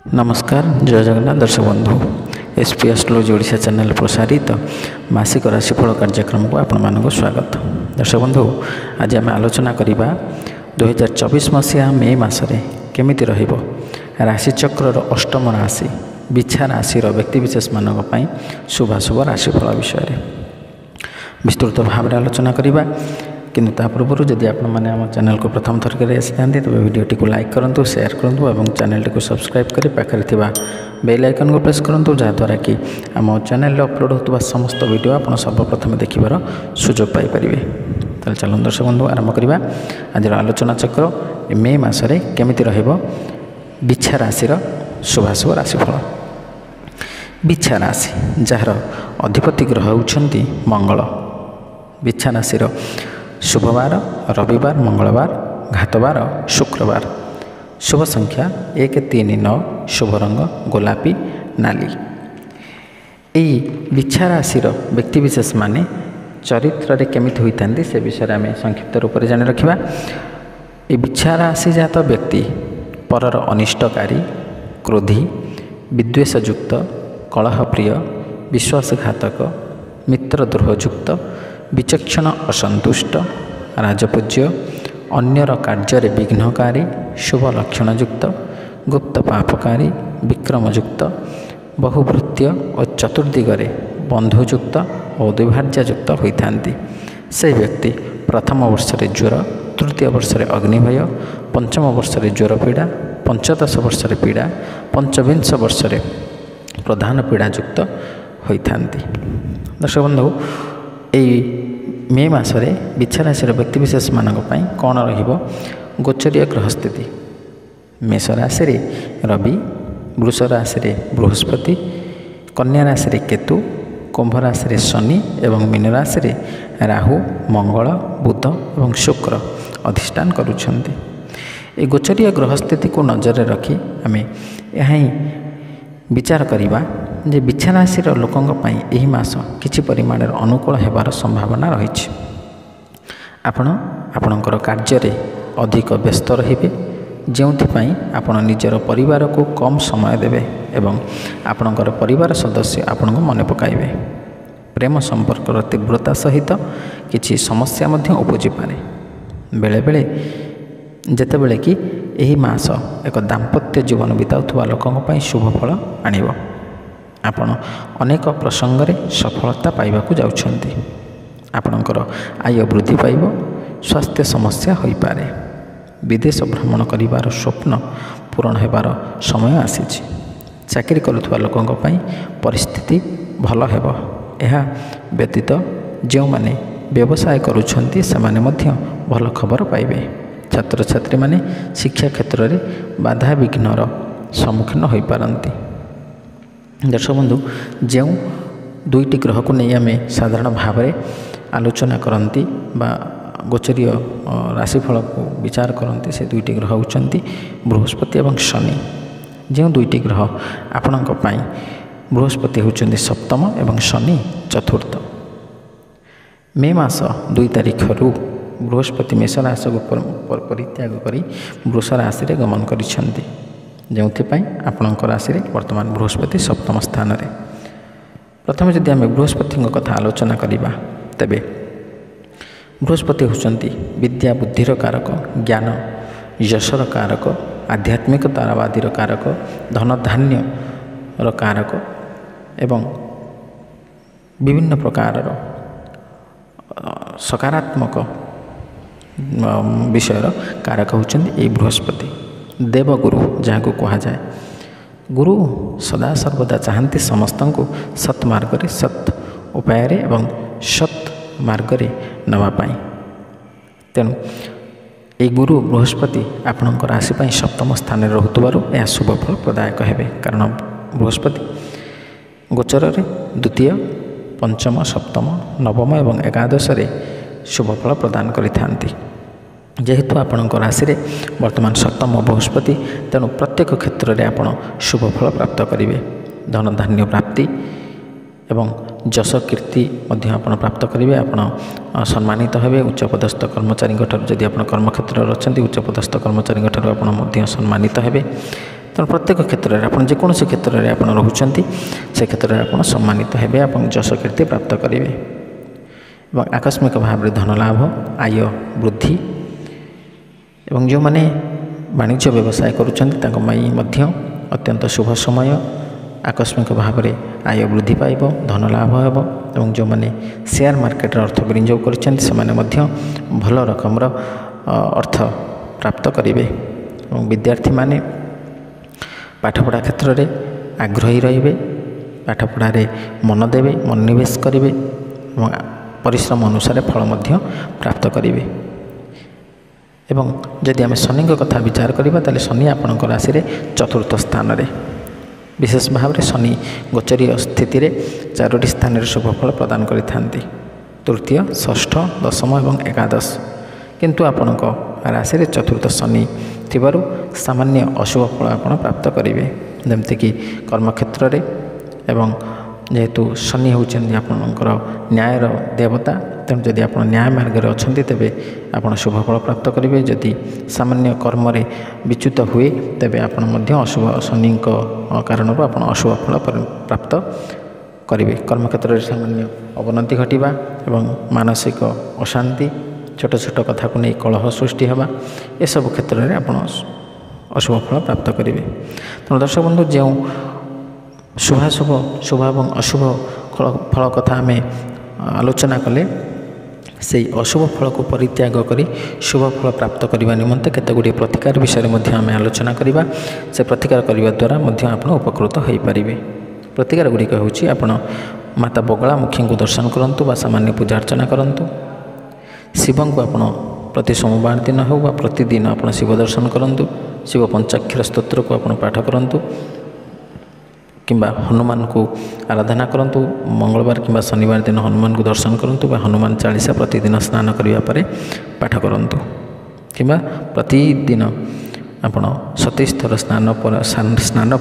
नमस्कार जय जगन्नाथ दर्शक बंधु एसपी एस्ट्रोलॉजी ओडिशा चैनल प्रसारित मासिक राशिफल कार्यक्रम को आपण मानक स्वागत। दर्शक बंधु आज आम आलोचना करवा 2024 मसीहा मे मासरे केमिति रहिबो राशिचक्र अष्टम राशि बिछा राशि व्यक्तिविशेष मानक पई शुभाशुभ राशिफल विषय में विस्तृत भाव में आलोचना करवा। किंतु ता पूर्व जदि आप चैनल को प्रथम थर कर आसी था तेज वीडियोटी को लाइक करूँ शेयर करूँ और चैनल को सब्सक्राइब कर पाखे बेल आइकन को प्रेस करूँ जहाँद्वारा कि आम चैनल अपलोड होता समस्त वीडियो आप सर्वप्रथम देखिबार सुजोग पाइपर। ताले चलो दर्शक बंधु आरंभ करवा आज आलोचना चक्र मे मासरे केमिति रहिबो बिछा राशि शुभाशुभ राशिफल। बिछा राशि जार अधिपति ग्रह होउछंती मंगल। बिछा राशि शुभवार रविवार मंगलवार घातवार शुक्रवार। शुभ संख्या 1 3 9 शुभ रंग गोलापी नाली। यही बिछा राशि व्यक्तिविशेष माने चरित्र रे केमिति होइतांती से विषय में संक्षिप्त रूप से जानि रखिबा। ये बिछा राशि जात व्यक्ति परर अनिष्टकारी क्रोधी विद्वेषयुक्त कलहप्रिय विश्वासघातक मित्रद्रोहयुक्त विचक्षण असंतुष्ट राजपूज्य अन्यर कार्य विघ्नकारी शुभ लक्षणयुक्त गुप्त पापकारी विक्रमयुक्त बहुभृत्य और चतुर्दिगरे बंधुयुक्त और दुर्भाग्ययुक्त होइथांती। से व्यक्ति प्रथम वर्ष रे ज्वर, तृतीय वर्ष रे अग्निभय, पंचम वर्ष रे ज्वर पीड़ा, पंचदश वर्ष रे पीड़ा, पंचविंश वर्ष रे प्रधान पीड़ायुक्त होइथांती। दर्शक बंधु यही मे मासरे बिछा राशि व्यक्तिविशेष मानक पई कौन रहिबो गोचरीय ग्रह स्थिति। मेष राशि रे रवि, वृष राशि रे बृहस्पति, कन्या राशि रे केतु, कुंभ राशि रे शनि एवं मीन राशि रे राहु मंगल बुध एवं शुक्र अधिष्ठान करुछंती। ए गोचरीय ग्रह स्थिति को नजर रखी आमे यही विचार करिबा जे बिछा राशि लोकों यही मास किछि परिमाण अनुकूल हेबार संभावना रही। आपणकर कार्य अधिक व्यस्त रहिबे जोंथिपाई आपण निजर परिवार को कम समय देबे एवं आपणकर परिवार सदस्य आपण को मन पकाइबे। प्रेम संपर्कर तीव्रता सहित किछि समस्या मध्य उपजि पारे। बेले बेले जेतेबेले कि एही मास एक दाम्पत्य जीवन बिताउथुवा लोकों पई शुभ फल आनिबो। आपण अनेक प्रसंग रे सफलता पाइबाकू जाउछंती। आपणकर आय वृद्धि पाइब, स्वास्थ्य समस्या होई पारे। विदेश भ्रमण करिवार स्वप्न पूरण हेबार समय आसीछि। चाकरी करुथुवा लोकों पई परिस्थिति भल हेबो। एहा व्यतीत जो माने व्यवसाय करुछंती सेमाने मध्य भल खबर पाइबे। छात्र छात्री माने शिक्षा क्षेत्र रे बाधा विघ्नर सम्मुखीन होई पारंती। दर्शक बंधु जो दुईटी ग्रह को नहीं आम साधारण भाव में आलोचना करती बा गोचरीय राशिफल को विचार करते से दुईटी ग्रह होती बृहस्पति और शनि। जो दुईटी ग्रह आपण बृहस्पति होती सप्तम और शनि चतुर्थ। मे मास 2 तारिख रु बृहस्पति मेष राशि को परित्याग कर वृष राशि रे गमन करिसेंती। जोंथिपाई आपणकर राशि वर्तमान बृहस्पति सप्तम स्थान रे। प्रथम जदि आम बृहस्पति कथा आलोचना करिबा तेबे बृहस्पति होचंती विद्या बुद्धिर कारक, ज्ञान यशर कारक, आध्यात्मिकतावादीर कारक, धन धान्यर कारक एवं विभिन्न प्रकार सकारात्मक विषयर कारक होचंती बृहस्पति। देवगुरु जहाँ को कहा जाए, गुरु सदा सर्वदा चाहती समस्त को सत् मार्ग सत् उपाय एवं सत् मार्ग नवापाई। तेणु ये गुरु बृहस्पति आपणकर राशि सप्तम स्थान रोथुबारु यह शुभ फल प्रदायक हेबे। कारण बृहस्पति गोचर रे द्वितीय पंचम सप्तम नवम एवं एकादश शुभ फल प्रदान करिथांती। जेहेतु आपणकर राशि वर्तमान सप्तम बृहस्पति तेणु प्रत्येक क्षेत्र में आपण शुभ फल प्राप्त करेंगे। धन धान्य प्राप्ति एवं जश कीर्ति आपण प्राप्त करेंगे। आपण सम्मानित हेबे। उच्चपदस्थ कर्मचारी जदि आप कर्मक्षेत्र अच्छा उच्चपदस्थ कर्मचारी सम्मानित हेबे। ତେଣୁ ପ୍ରତ୍ୟେକ କ୍ଷେତ୍ରରେ ଆପଣ ଯେକୌଣସି କ୍ଷେତ୍ରରେ ଆପଣ ରହୁଛନ୍ତି ସେ କ୍ଷେତ୍ରରେ ଆପଣ ସମ୍ମାନିତ ହେବେ ଏବଂ ଯଶ କୀର୍ତ୍ତି ପ୍ରାପ୍ତ କରିବେ ଏବଂ ଆକସ୍ମିକ ଭାବରେ ଧନ ଲାଭ ଆୟ ବୃଦ୍ଧି ଏବଂ ଯେଉଁମାନେ ବାଣିଜ୍ୟ ବ୍ୟବସାୟ କରୁଛନ୍ତି ତାଙ୍କ ପାଇଁ ମଧ୍ୟ ଅତ୍ୟନ୍ତ ଶୁଭ ସମୟ। ଆକସ୍ମିକ ଭାବରେ ଆୟ ବୃଦ୍ଧି ପାଇବ, ଧନ ଲାଭ ହେବ ଏବଂ ଯେଉଁମାନେ ସେୟାର ମାର୍କେଟରେ ଅର୍ଥ ବିନିଯୋଗ କରିଛନ୍ତି ସେମାନେ ମଧ୍ୟ ଭଲ ରକମର ଅର୍ଥ ପ୍ରାପ୍ତ କରିବେ ଏବଂ ବିଦ୍ୟାର୍ଥୀମାନେ ପାଠପଢ଼ା କ୍ଷେତ୍ରରେ ଆଗ୍ରହୀ ରହିବେ, ପାଠପଢ଼ାରେ ମନ ଦେବେ, ମନୋନିବେଶ କରିବେ ଏବଂ ପରିଶ୍ରମ ଅନୁସାରେ ଫଳ ମଧ୍ୟ ପ୍ରାପ୍ତ କରିବେ। ଏବଂ ଯଦି ଆମେ ଶନିଙ୍କ କଥା ବିଚାର କରିବା ତାହେଲେ ଶନି ଆପଣଙ୍କ ରାଶିରେ ଚତୁର୍ଥ ସ୍ଥାନରେ, ବିଶେଷ ଭାବରେ ଶନି ଗୋଚରୀୟ ସ୍ଥିତିରେ 4ଟି ସ୍ଥାନରେ ଶୁଭଫଳ ପ୍ରଦାନ କରିଥାନ୍ତି, ତୃତୀୟ, ଷଷ୍ଠ, ଦଶମ ଏବଂ ଏକାଦଶ। କିନ୍ତୁ ଆପଣଙ୍କ ରାଶିରେ ଚତୁର୍ଥ ଶନି ଥିବାରୁ ସାମାନ୍ୟ ଅଶୁଭ ଫଳ ଆପଣ ପ୍ରାପ୍ତ କରିବେ, ଯେମିତିକି କର୍ମକ୍ଷେତ୍ରରେ। ଏବଂ ଯେହେତୁ ଶନି ହେଉଛନ୍ତି ଆପଣଙ୍କର ନ୍ୟାୟର ଦେବତା, ତେଣୁ ଯଦି ଆପଣ ନ୍ୟାୟ ମାର୍ଗରେ ଅଛନ୍ତି ତେବେ ଆପଣ ଶୁଭ ଫଳ ପ୍ରାପ୍ତ କରିବେ। ଯଦି ସାମାନ୍ୟ କର୍ମରେ ବିଚ୍ୟୁତ ହୁଏ ତେବେ ଆପଣ ମଧ୍ୟ ଅଶୁଭ ଶନିଙ୍କ କାରଣରୁ ଆପଣ ଅଶୁଭ ଫଳ ପ୍ରାପ୍ତ କରିବେ। କର୍ମକ୍ଷେତ୍ରରେ ସାମାନ୍ୟ ଅବନତି ଘଟିବା ଏବଂ ମାନସିକ ଅଶାନ୍ତି, ଛୋଟ ଛୋଟ କଥାକୁ ନେଇ କଳହ ସୃଷ୍ଟି ହେବା, ଏସବୁ କ୍ଷେତ୍ରରେ ଆପଣ ଅଶୁଭ ଫଳ ପ୍ରାପ୍ତ କରିବେ। ତେଣୁ ଦର୍ଶକ ବନ୍ଧୁ, ଯେଉଁ ଶୁଭ ଏବଂ ଅଶୁଭ ଫଳ କଥା ଆମେ ଆଲୋଚନା କଲେ, ସେହି ଅଶୁଭ ଫଳକୁ ପରିତ୍ୟାଗ କରି ଶୁଭ ଫଳ ପ୍ରାପ୍ତ କରିବା ନିମନ୍ତେ କେତେଗୁଡ଼ିଏ ପ୍ରତିକାର ବିଷୟରେ ମଧ୍ୟ ଆମେ ଆଲୋଚନା କରିବା। ସେ ପ୍ରତିକାର କରିବା ଦ୍ୱାରା ମଧ୍ୟ ଆପଣ ଉପକୃତ ହୋଇପାରିବେ। ପ୍ରତିକାର ଗୁଡ଼ିକ ହେଉଛି, ଆପଣ ମାତା ବଗଳାମୁଖୀଙ୍କୁ ଦର୍ଶନ କରନ୍ତୁ ବା ସାମାନ୍ୟ ପୂଜା ଅର୍ଚ୍ଚନା କରନ୍ତୁ। ଶିବଙ୍କୁ ଆପଣ ପ୍ରତି ସୋମବାର ଦିନ ହେଉ ବା ପ୍ରତିଦିନ ଆପଣ ଶିବ ଦର୍ଶନ କରନ୍ତୁ। ଶିବ ପଞ୍ଚାକ୍ଷର ସ୍ତୋତ୍ରକୁ ଆପଣ ପାଠ କରନ୍ତୁ କିମ୍ବା ହନୁମାନଙ୍କୁ ଆରାଧନା କରନ୍ତୁ। ମଙ୍ଗଳବାର କିମ୍ବା ଶନିବାର ଦିନ ହନୁମାନଙ୍କୁ ଦର୍ଶନ କରନ୍ତୁ ବା ହନୁମାନ ଚାଳିଶା ପ୍ରତିଦିନ ସ୍ନାନ କରିବା ପରେ ପାଠ କରନ୍ତୁ କିମ୍ବା ପ୍ରତିଦିନ ଆପଣ 27 ଥର ସ୍ନାନ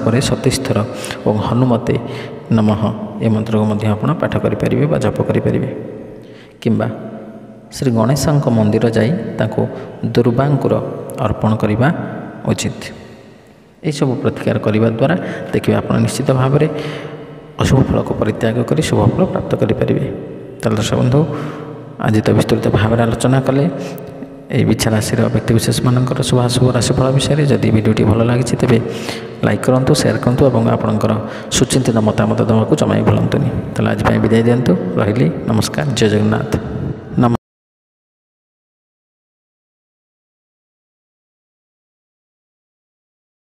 ପରେ 27 ଥର ଏବଂ ହନୁମତେ ନମଃ ଏ ମନ୍ତ୍ରକୁ ମଧ୍ୟ ଆପଣ ପାଠ କରିପାରିବେ ବା ଜପ କରିପାରିବେ। କିମ୍ବା ଶ୍ରୀ ଗଣେଶଙ୍କ ମନ୍ଦିର ଯାଇ ତାଙ୍କୁ ଦୁର୍ବାଙ୍କୁର ଅର୍ପଣ କରିବା ଉଚିତ। ଏହିସବୁ ପ୍ରତିକାର କରିବା ଦ୍ୱାରା ଦେଖିବେ ଆପଣ ନିଶ୍ଚିତ ଭାବରେ ଅଶୁଭ ଫଳକୁ ପରିତ୍ୟାଗ କରି ଶୁଭ ଫଳ ପ୍ରାପ୍ତ କରିପାରିବେ। ତାହେଲେ ଦର୍ଶକ ବନ୍ଧୁ, ଆଜି ତ ବିସ୍ତୃତ ଭାବରେ ଆଲୋଚନା କଲେ ଏହି ବିଛା ରାଶିର ବ୍ୟକ୍ତିବିଶେଷମାନଙ୍କର ଶୁଭାଶୁଭ ରାଶିଫଳ ବିଷୟରେ। ଯଦି ଭିଡ଼ିଓଟି ଭଲ ଲାଗିଛି ତେବେ ଲାଇକ୍ କରନ୍ତୁ, ସେୟାର କରନ୍ତୁ ଏବଂ ଆପଣଙ୍କର ସୁଚିନ୍ତିତ ମତାମତ ଦେବାକୁ ଜମା ବି ଭୁଲନ୍ତୁନି। ତାହେଲେ ଆଜି ପାଇଁ ବିଦାୟ ଦିଅନ୍ତୁ। ରହିଲି, ନମସ୍କାର, ଜୟ ଜଗନ୍ନାଥ।